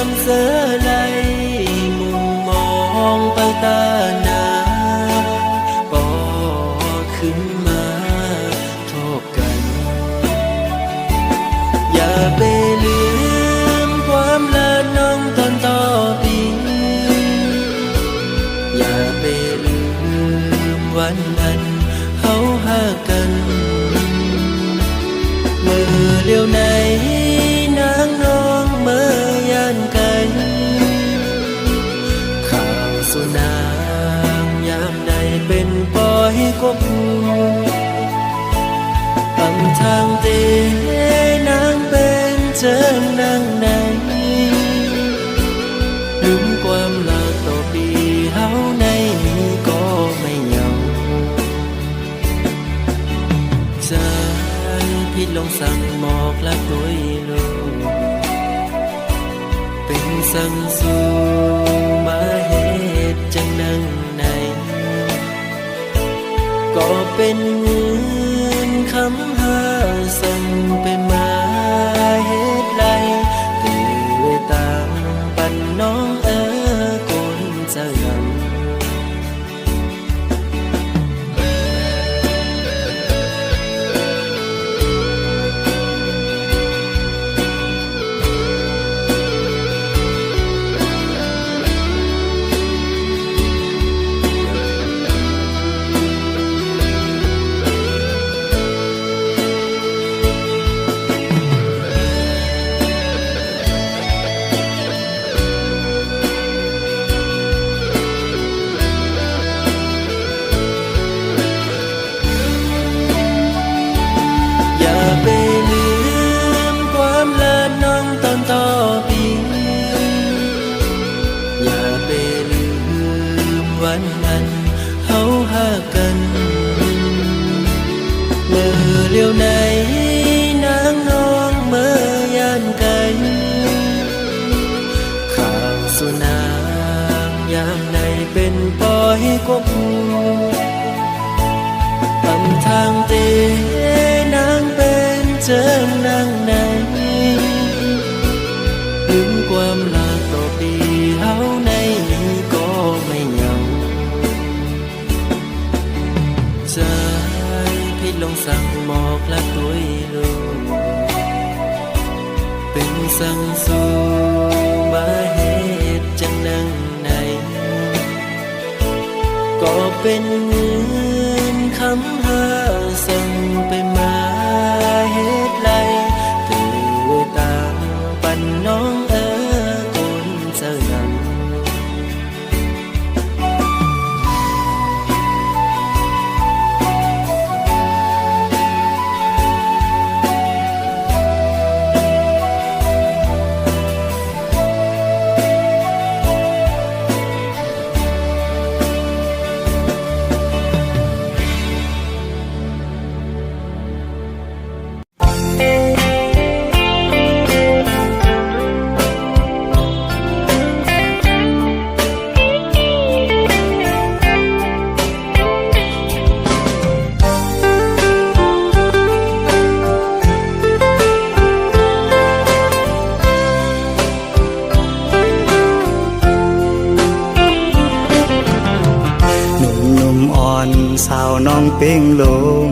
มเสือไหลมุมมองไปตาหนาปอขึ้นมาโทษกันอย่าไปลืมความละน้องตอนต่อปีอย่าไปลืมวันนั้นเฮาหากันเมื่อเลี้ยวไหนนางน้องเมื่อยานไกลข่าวสุนางยามใดเป็นปล่อยกบอำทางเตนางเป็นเจิงนางไหนลืมความรักต่อปีเฮาในนี้ก็ไม่เหงาใจพิดลงสั่งหมอกละตัวลูกเป็นสั่งสู่มาเหตุจังนั่งในก็เป็นเงินคำหาสั่งเป็นมาเหตุไรตื่นตามปันน้องคนจะงำวันนั้นเฮาหากันเมื่อเลี้ยวไหนนางน้องเมื่อยานไกลข่าวสุนางยามในเป็นปล่อยกบอำทางเตนางเป็นเจิงนางไหนลืมความรักต่อปีเฮาในนี้ก็ไม่เหงาใจพิดลงสั่งหมอกละตัวลูกเป็นสั่งสู่มาเหตุจังนั่งในก็เป็นเงินคำหาสั่งไปมาเหตุไรตื่นตามปันน้องคนจะงำสาวน้องเป่งลง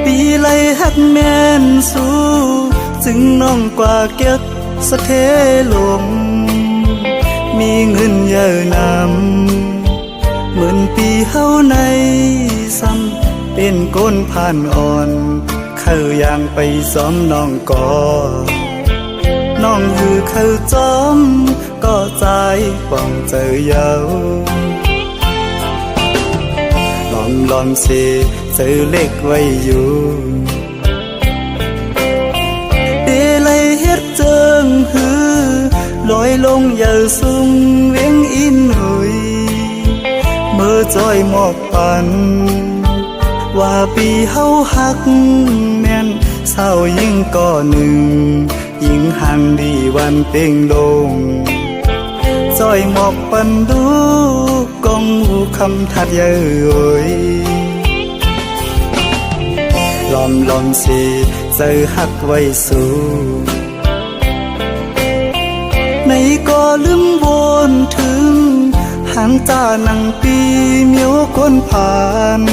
ปีไลหักแม่นสู้จึงน้องกว่าเก็บสะเทลมมีเงินเยอะนำเหมือนปีเฮาในซ้ำเป็นก้นผ่านอ่อนเข้าย่างไปซ้อมน้องก่อน้องคือเข้าจอมก็ใจป้องเจอเยาลองเสเจอเล็กไว้อยู่เดลัยเฮ็ดเจิงหือลอยลงอย่าสูงเวียงอินหุยเมื่อจอยหมอกปันว่าปีเฮาหักแม่นเศร้ายิ่งก่อหนึ่งยิ่งห่างดีวันเป่งลงจอยหมอกปันดูกองหูคำทัดเย้ยลอมสิเจอหักไว้สู่ ในก็ลืมวนถึงหางตาหนังปีเมียวก้นผ่าน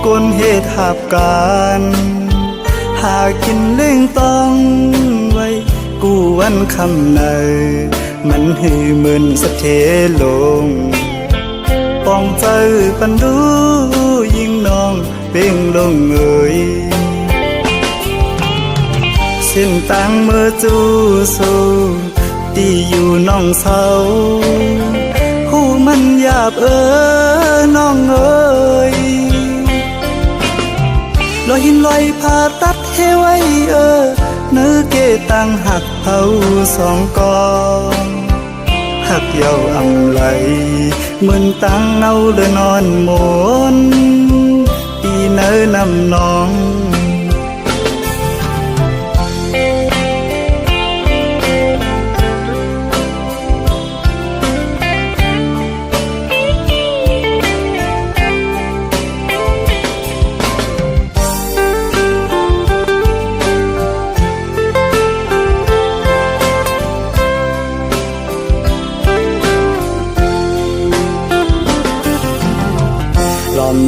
ก้นเหตุหาบการหากินเล่งต้องไว้กูวันคำในมันหือมึนสะเทลงปองใจปันดูยิ่งน้องเป่งลงเอ่ยเส้นต่างเมื่อจูสูตีอยู่น้องเศร้าหูมันหยาบน้องเอ่ยลอยหินลอยผ่าตัดให้ไว้เนื้อเกตังหักเผาสองกองหักเยาอำไหลเหมือนตังเนาเลยนอนหมนปีเนื้อนำน้อง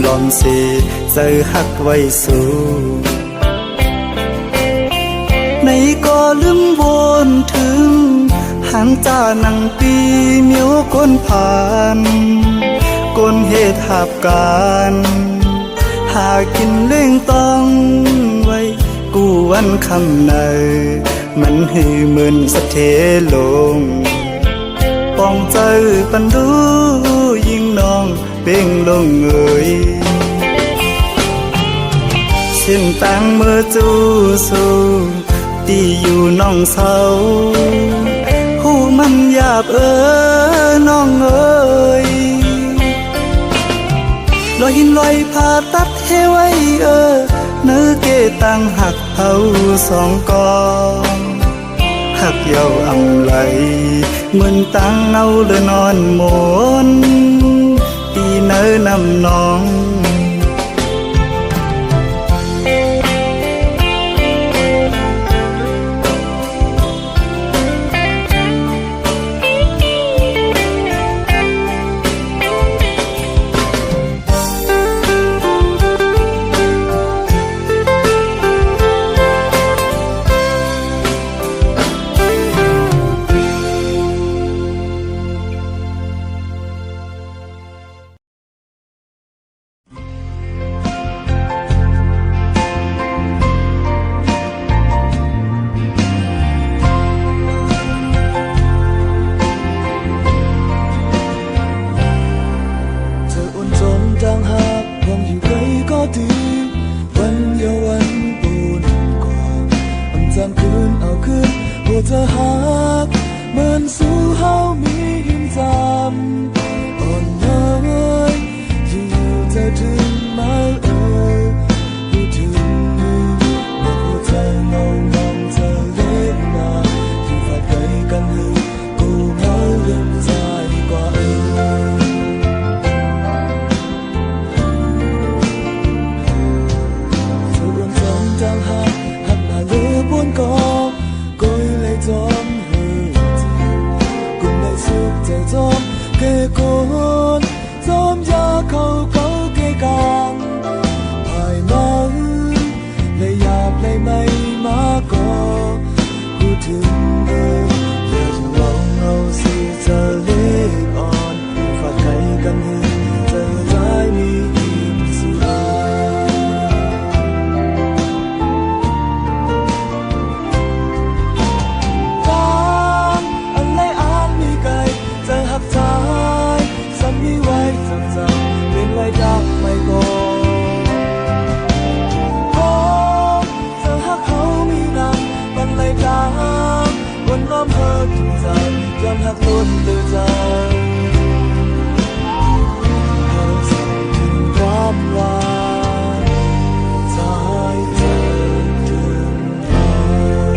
ลอมสิเจอหักไว้สู่ในก็ลืมวนถึงหางตาหนังปีเมียวก้นผ่านก้นเหตุหาบการหากินเล่งต้องไว้กูวันคำในมันหือมึนสะเทลงปองใจปันดูยิ่งน้องเป่งลงเอ่ยเส้นต่างเมื่อจูสูตีอยู่น้องเศร้าหูมันหยาบน้องเอ่ยลอยหินลอยผ่าตัดให้ไว้เนื้อเกตังหักเผาสองกองหักเยาอำไหลเหมือนตังเนาเลยนอนหมนปีเนื้อนำน้องเธอหักเหมือนสู่เฮามีหิมจำอ่อนน้อยอยู่เธอถึงมาพูดถึงหัวใจงงเธอเล็กนาที่ฝากไกลกันหือกูเมาเรื่องใจกว่าเธอรวมสองจางหักมาเลือปวนกอDom hơi cùng lại suốt trời dom kề cồn dom ra khâu câu kề càng hoài mong lấy dạp lấy mây má có khu thương ơi giờ lòng ngâu si giờ lê on và cây gần hơn giờ trái mi im suyดักไม่ก่อนเธอหักเขามีน้ำบันไลดังบนน้ำเธอถึงใจจนหักล้นเดือดใจเธอสั่งถึงความหวานใจเธอถึงฝัน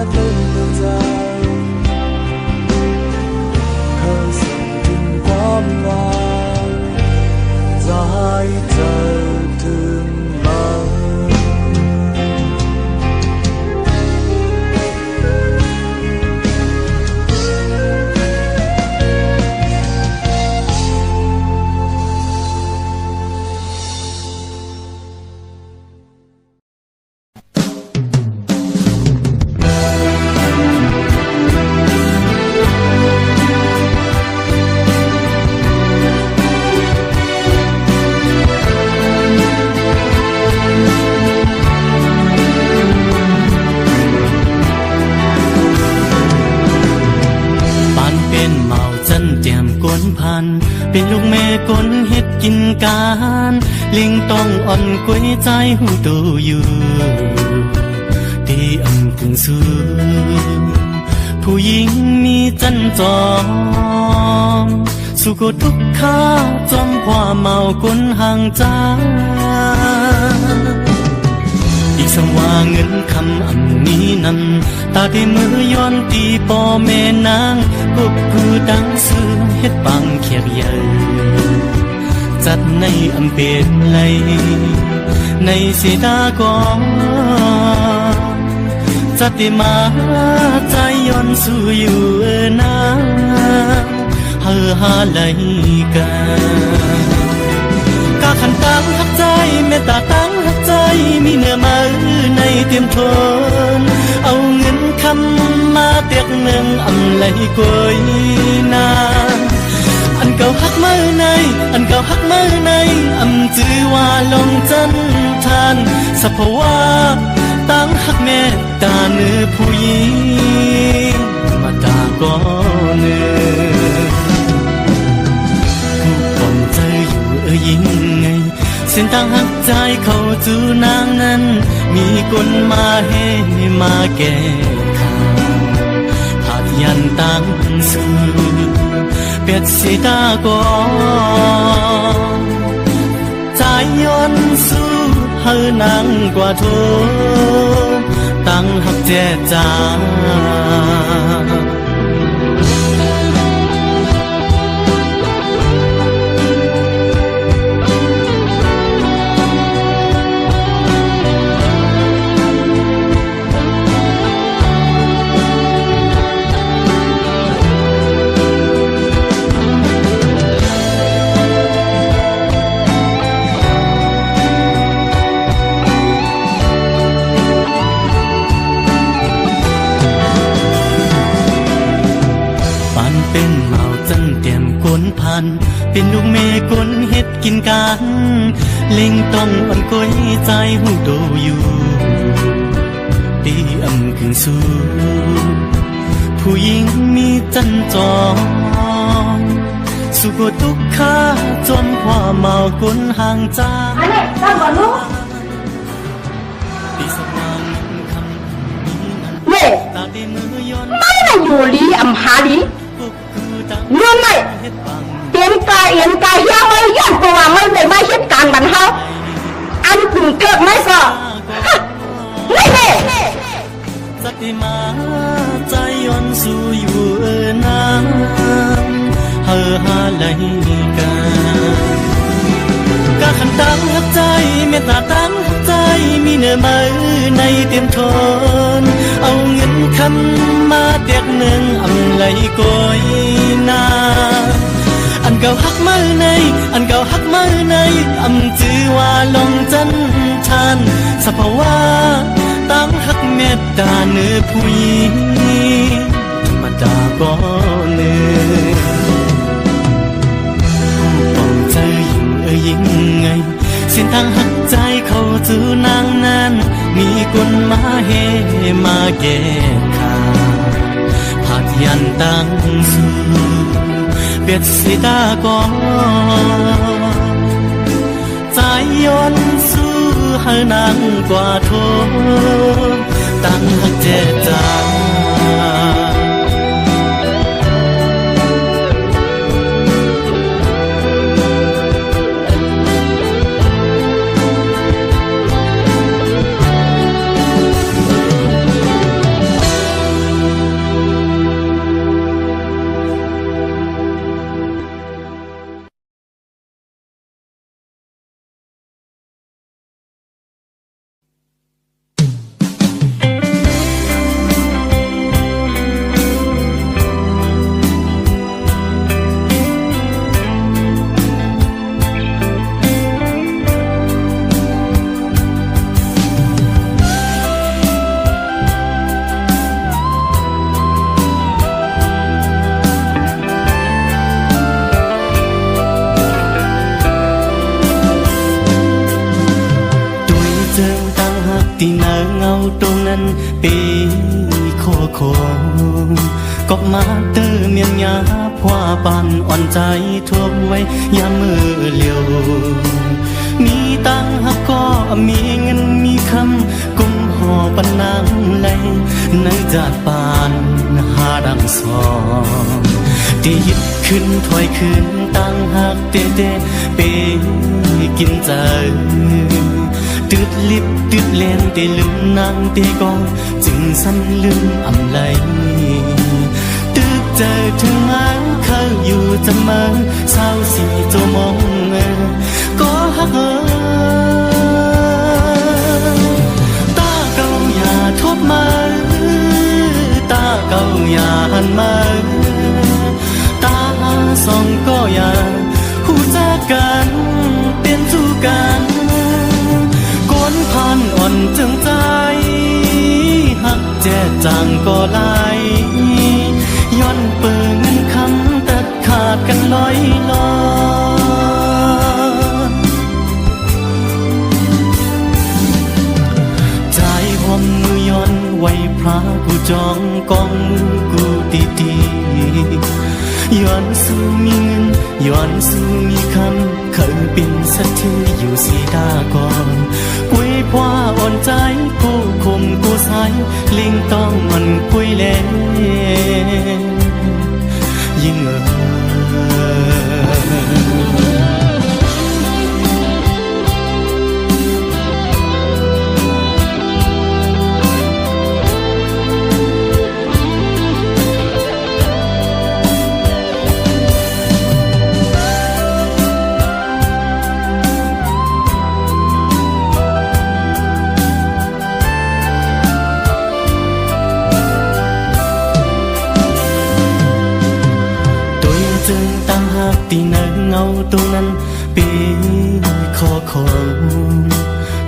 ฮักเล่นตัวใจเคยส่งถึงความหวังจะให้เธอถึงมัน เป็นลูกแม่กลเฮ็ดกินการลิงต้องอ่อนกวยใจหูตูอยู่ที่อำกึ่งสูงผู้หญิงมีจันจอมสุขทุกข้าจอมความเมากลห่างจาอีกสว่าเงินคำอันนี้นั้นตาที่มือย้อนตีป่อแม่นางก็คือดังซื้อเฮ็ดปังเขียบใหญ่จัดในอำเป็นไหลในเสดากองจัดได้มาใจย้อนสู่อยู่นาเฮอหาไหลกาขันตั้งหักใจเมตตาตั้งหักใจมีเนื้อมือในเตรียมทนเอาเงินคำมาเตียกหนึ่งอำไหลกวยนาอันเก่าหักมือในอันเก่าหักมือในอำจือว่าลงจันทานสัพวาตั้งหักเมตตาเนื้อผู้หญิงมาตาก็เนื้อผู้ก่อนเจออยู่ยิ่งไงเส้นทางหักใจเขาจูนางนั้นมีคนมาให้มาแก้ข่าวผาดยันตั้งสูเป็ดสีตากอนใจย้อนสู้เฮอนางกว่าโทตั้งหักแจ่จาเป็นเมาจันเตรียมกลพันเป็นลูกเมกลเฮ็ดกินกันเล็งต้องอ่อนกวยใจหูโตอยู่ตีอำกึ่งสูผู้หญิงมีจันจองสุขทุกข้าจนความเมากลห่างจาอันนี้ตั้งก่อนลูกตีสว่างคำนี้นั้นตาดินมือย้อนไม่ได้อยู่ลีอำหาลีเงื่อนไม่เตรียมกายเอ็นกายย่าไว้ย้อนตัวไม่ได้ไม่เช็ดการบันเทาอันกึ่งเกิดไม่สอไม่เน่สติมาใจย้อนสู่อยู่น้ำเฮอหาไหลกาขันตั้งหักใจเมตตาตั้งหักใจมีเนื้อมือในเตรียมทนเอาเงินคำมาเตียกหนึ่งอำไหลกอยนาอันเก่าหักมือในอันเก่าหักมือในอำจือว่าลงจันทานสัพวาตั้งหักเมตตาเนื้อผู้หญิงธรรมดาก็เนื้อต้องเจอยิ่งไงเส้นทางหักใจเขาจูนางนั้นมีคนมาเฮมาแก้ข่าวผาดยันตั้งสูเบียดสีตากอนใจย้อนสู้ให้นางกว่าโทตั้งหักเจจา นั้นปีโคโคก็มาเตอเมียนยาพว่าปานอ่อนใจทั่วไว้ยามมือเลียวมีตังหักก็มีเงินมีคำกุมห่อปันนางไหลในจาดปานหาดังสองที่ยึดขึ้นถอยขึ้นตังหักเตเตเปกินใจตืดลิบตืดเลนเตลืมนางเตกองจึงสั้นลืมอำไลตึกเจอถึงมันเขาอยู่จะมาเศร้าสีโจมองก็หักตาเก่าอย่าทบมาตาเก่าอย่าหันมาตาสองก็อย่าหูจักกันเป็นสู่กันกวนพันอ่อนจึงใจหักแจจางก็ไหลย้อนเปิงเงินคำตัดขาดกันลอยลอยใจหอมมือย้อนไว้พระกูจองกองมือกูตีตีย้อนสู่มีเงินย้อนสู่มีคำเคยเป็นสักทีอยู่สีดาก่อนกุยพว่าอ่อนใจกูคมกูใสเล่งต้องมันกุยแลยิ่งตีเนิงเงาตัวนั้นปีคอค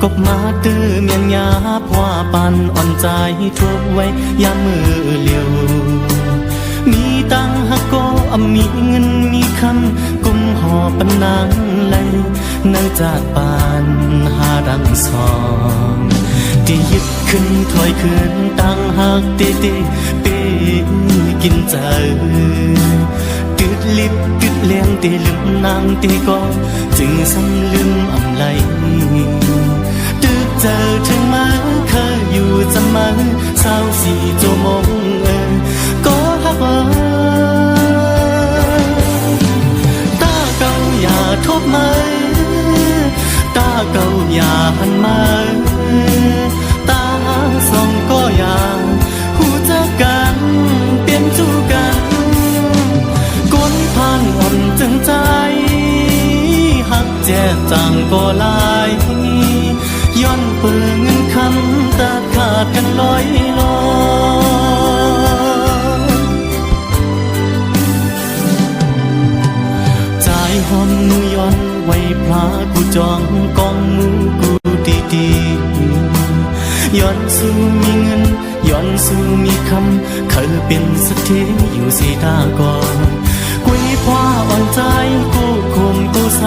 กบมาตื้อเมียนยาพว่าปันอ่อนใจทั่วไว้ยามมือเลียวมีตังหักก็มีเงินมีคำกุมห่อปันนางไหลในจาดปานหาดังสองที่ยึดขึ้นถอยขึ้นตังหักเตเตเปกินใจตืดลิบตืดเลี้ยงเตลืมนางเตก็จึงซ้ำลืมอำไลตึกเจอถึงมาเคยอยู่จะมาเศร้าสีโจมงก็หักตาเก่าอย่าทบมาตาเก่าอย่าหันมาตาสองก็อย่าหูจักกันเปลี่ยนจูกันผ่านอ่อนจึงใจหักแจจางก็ลายย้อนเปิงเงินคำตัดขาดกันลอยลอยใจหอมมือย้อนไว้พระกูจองกองมือกูตีตีย้อนสู่มีเงินย้อนสู่มีคำเคยเป็นสักทีอยู่สีตาก่อนกุยพว่าอ่อนใจกูคมกูใส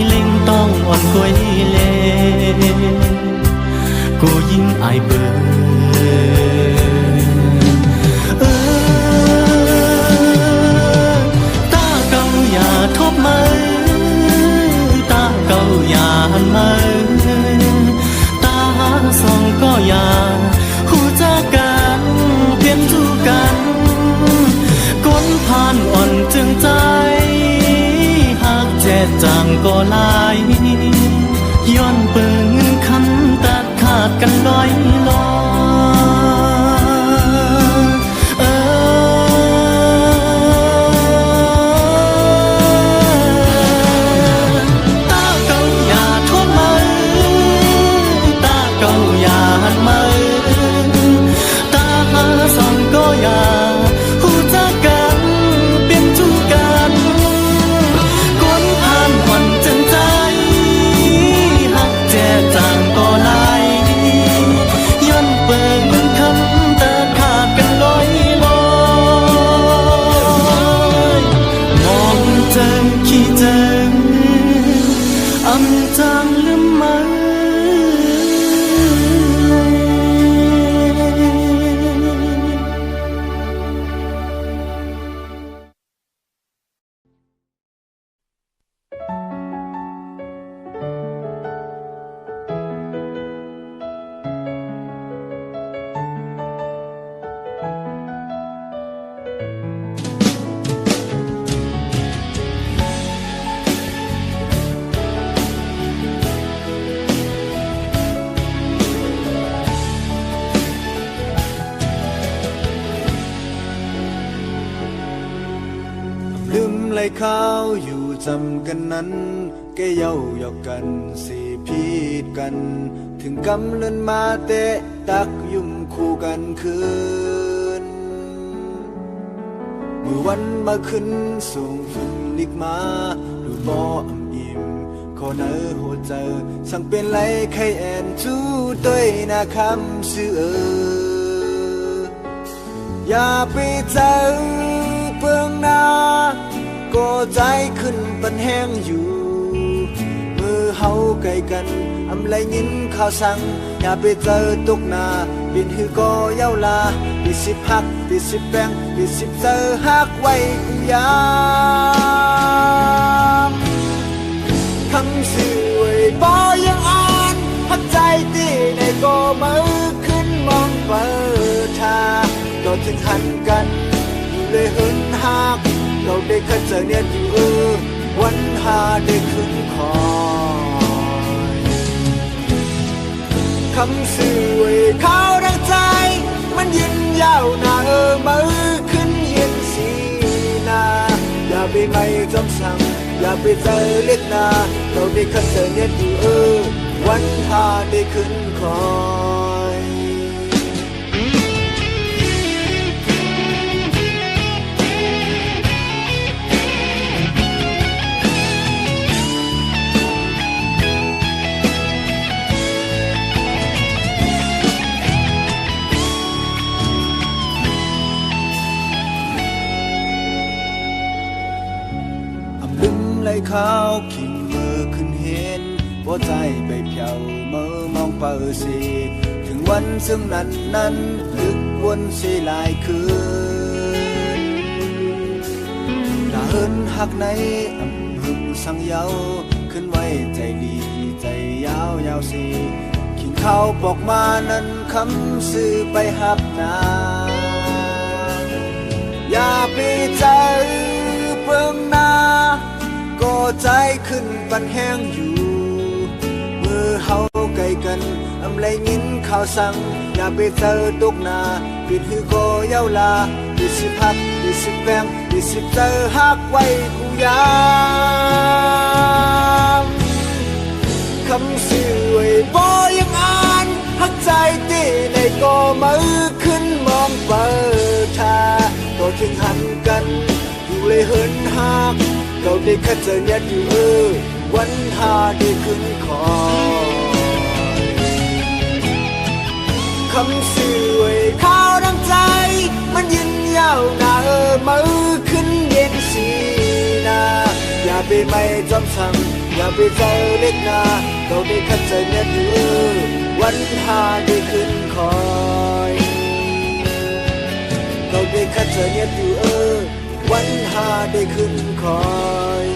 เล่งต้องอ่อนกุยเลกูยิ่งอายเบื่อตาเก่าอย่าทบมาตาเก่าอย่าหันมาตาสองก็อย่าหูจักกันเปลี่ยนจูกันก้นผ่านอ่อนจึงใจหากแจจางก็ลายย้อนเปิงคำตัดขาดกันลอยลอยตาเก่าอย่าทบมาตาเก่าอย่าหันมาตาสองก็อย่าหูจักกันเป็นจูกันกวนผ่านอ่อนจนใจหักแจจางก็ไหล ข้าวอยู่จำกันนั้นแกเย้าหยอกกันสิพีดกัน ถึงกำเลินมาเตะตักยุ่มคู่กันคืนเมื่อวันมาขึ้นส่งฝุ่นลิกมาดูบ่อำอิ่มขอเนอหัวใจสั่งเป็นไรใครแอนจู้ด้วยนาคำชื่ออย่าไปเจอเบื้องหน้าก็ใจขึ้นปันแห้งอยู่มือเฮาไกลกันอำไรยินข่าวสั่งอย่าไปเจอตกหน้าบินหือก็เย้าลาปิดสิบหักปิดสิบแบงปิดสิบเจอหักไว้กูยามคำสื่อไว้บ่ยังอ่านหักใจตีในก็มือขึ้นมองเปิดทางก็ถึงหันกันอยู่เลยหึนหักเราได้เคยเจอเนี่ยอยู่วันหาได้ขึ้นคอยคำสื่อไว้เขาดังใจมันยินยาวหน้ามือขึ้นเย็นสีนาอย่าไปไม่จำสั่งอย่าไปเจอเล็กนาเราได้เคยเจอเนี่ยอยู่วันหาได้ขึ้นคอยไหลข้าวขิงมือขึ้นเห็นหัวใจไปเพียวมือมองเปิดสีถึงวันซึ่งนั้นลึกวนสีลายคืนถ้าเฮินหักในอำหึงสังเยาขึ้นไว้ใจดีใจยาวสีขิงข้าวปอกมานั้นคำสื่อไปหับนาอย่าไปใจเบื้องหน้าก็ใจขึ้นปันแห้งอยู่มือเฮาไกลกันอำไรยินข่าวสั่งอย่าไปเจอตกหน้าปิดหือก็เย้าลาปิดสิพักปิดสิแบงปิดสิเจอหักไว้กูยามคำสื่อไว้บ่ยังอ่านหักใจตีในก็มือขึ้นมองเปิดทาก็ถึงหันกันอยู่เลยเหินหักเราได้แค่เจอเนี่ยอยู่วันหาได้ขึ้นคอยคำสื่อไว้ข้าวดังใจมันยินยาวหน้ามือขึ้นเย็นสีนาอย่าไปไม่จำสั่งอย่าไปเจอเล็กนาเราได้แค่เจอเนี่ยอยู่วันหาได้ขึ้นคอยเราได้แค่เจอเนี่ยอยู่วันหาได้ขึ้นคอย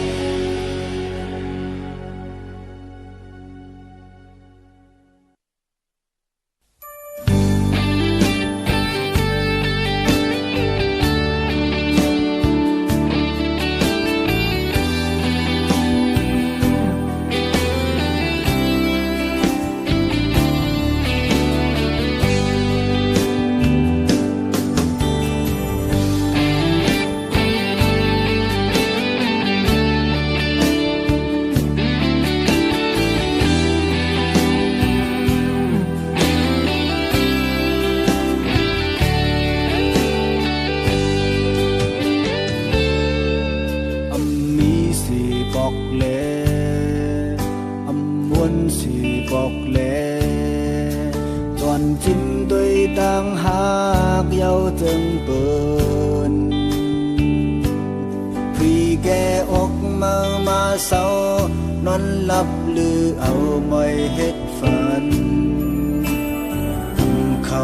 บอกแลตอนจิ้นด้วยต่างหากเย้าจึงเปินพี่แกออกมาเศร้านอนหลับหรือเอาไม่เฮ็ดฝันเขา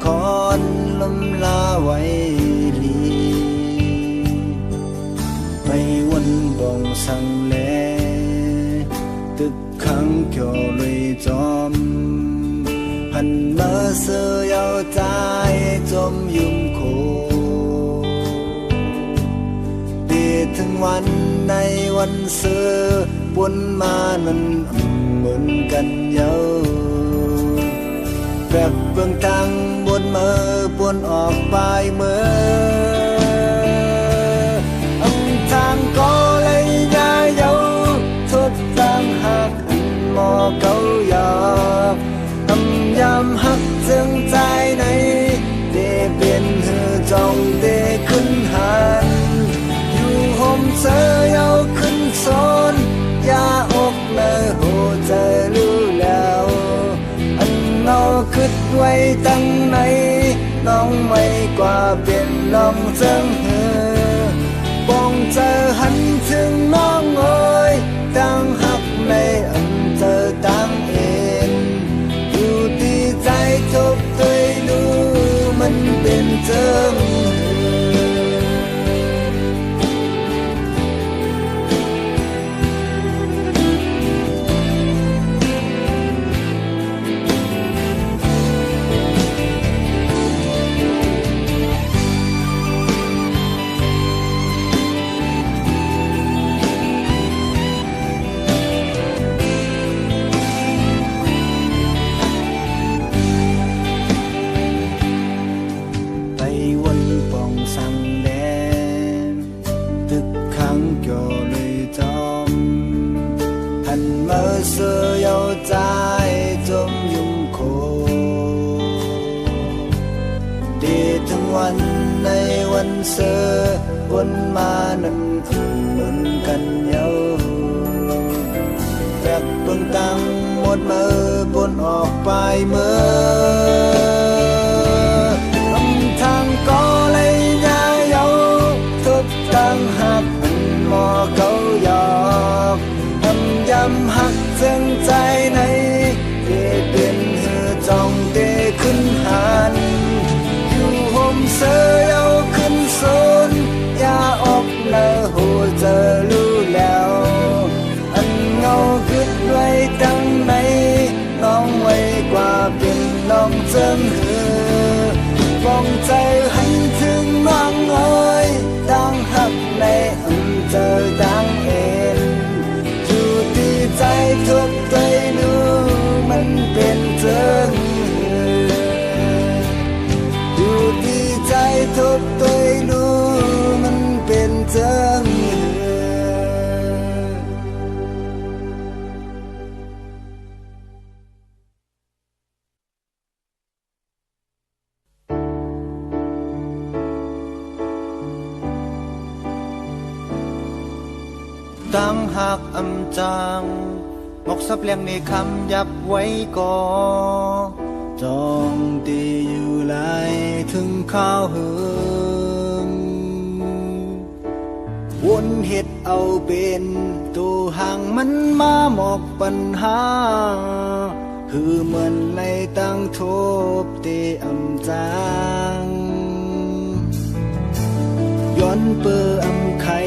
คอนลมลาไว้ลีไม่วันบ่งสั่งแลตึกขังเกี่ยวเลยจอมหันมาเสือยาวใจจมยุ่มโคตีถึงวันในวันเสือปนมานั้นเหมือนกันเยาแบบเบื้องทางบนมือปนออกปลายมือทางก็ ตั้งไหนน้องไม่กว่าเป็นน้องเจิงเหือบ้องเจอหันถึงน้องเอ้ยตั้งหักในอันเจอตั้งเองอยู่ที่ใจทบตัวรู้มันเป็นเจิงวันในวันเสือวนมานั้นเหมือนกันเยาแบบเพิ่งตั้งหมดมือบนออกไปเมื่อลำทางก็เลยยาเยาทุกตั้งหักอันมอเกาหยอกทำย้ำหักเส้นใจในเตเป็นเหือจองเตขึ้นหันเสือเอาขึ้นสูนอย่าออกเนื้อหัวเจอรู้แล้วอันเงาขึ้นไว้ตั้งไหนน้องไว้กว่าเป็นน้องเจิงเหือมองใจหันถึงน้องเอ้ยตั้งหักในอันเจอตั้งเอ็นอยู่ที่ใจทุกใจรู้มันเป็นเจิงใจทุกตัวรู้มันเป็นเจิงตั้งหักอำจางหมกซับเลียงในคำยับไว้ก่อจองตีอยู่ไหลถึงข้าวเหืองวนเห็ดเอาเป็นตัวห่างมันมาหมอกปัญหาคือเหมือนในตั้งทบตีอำจางย้อนเปื้ออำไข่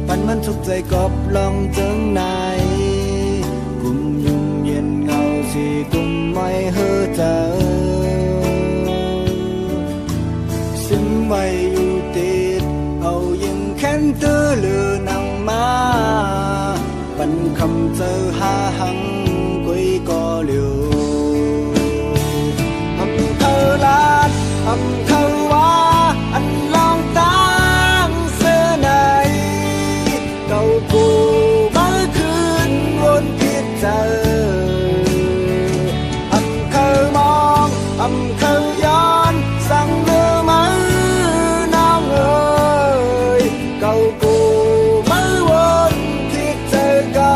ปันมันทุกใจกอบลองเจิงนายกุมยุ่งเย็นเงาสีกุมไม่เฮือเจอซิมไว้อยู่ติดเอายังแค้นตื้อเลือนังมาปันคำเจอหาหังกุยก็เหลียวอำเภอลาดอำเภอว่าอันลองตั้งเสื้อในเก่ากูเมื่อคืนวนคิดเจออำเภอย้อนสั่งเรือมือน้องเอ๋ยเก่ากูมือวนคิดเจอเก่า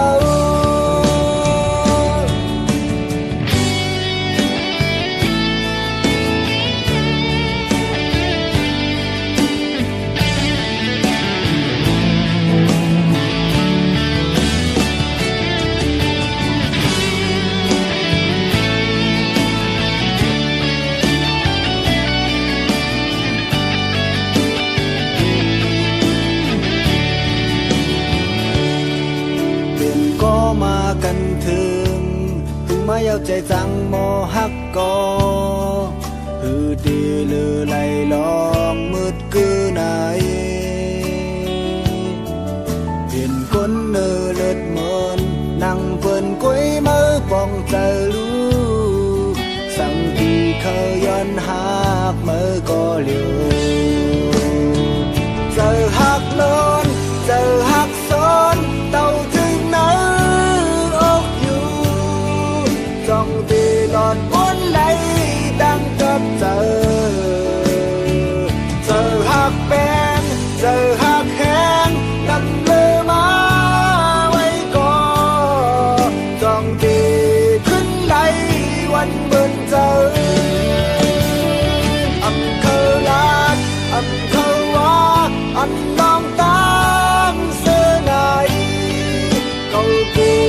กันถึงมาเอาใจจังมอฮักกอฮือดีลือไหลลองมืดคือไหนเห็นคนเนื้อเลือดเหมือนนั่งเปิ่นกุ้ยมือปองใจรู้สั่งที่เขาย้อนหักมือก็เหลียวเจอหักโลนเจอหักซ้อนเต่าถึงไหนจ้องตีหลอดวนไหลดังกับเจอหักเป็นเจอหักแห้งนำเลือมาไว้ก่อจ้องตีขึ้นไหลวันเบิ่นเจอ ที่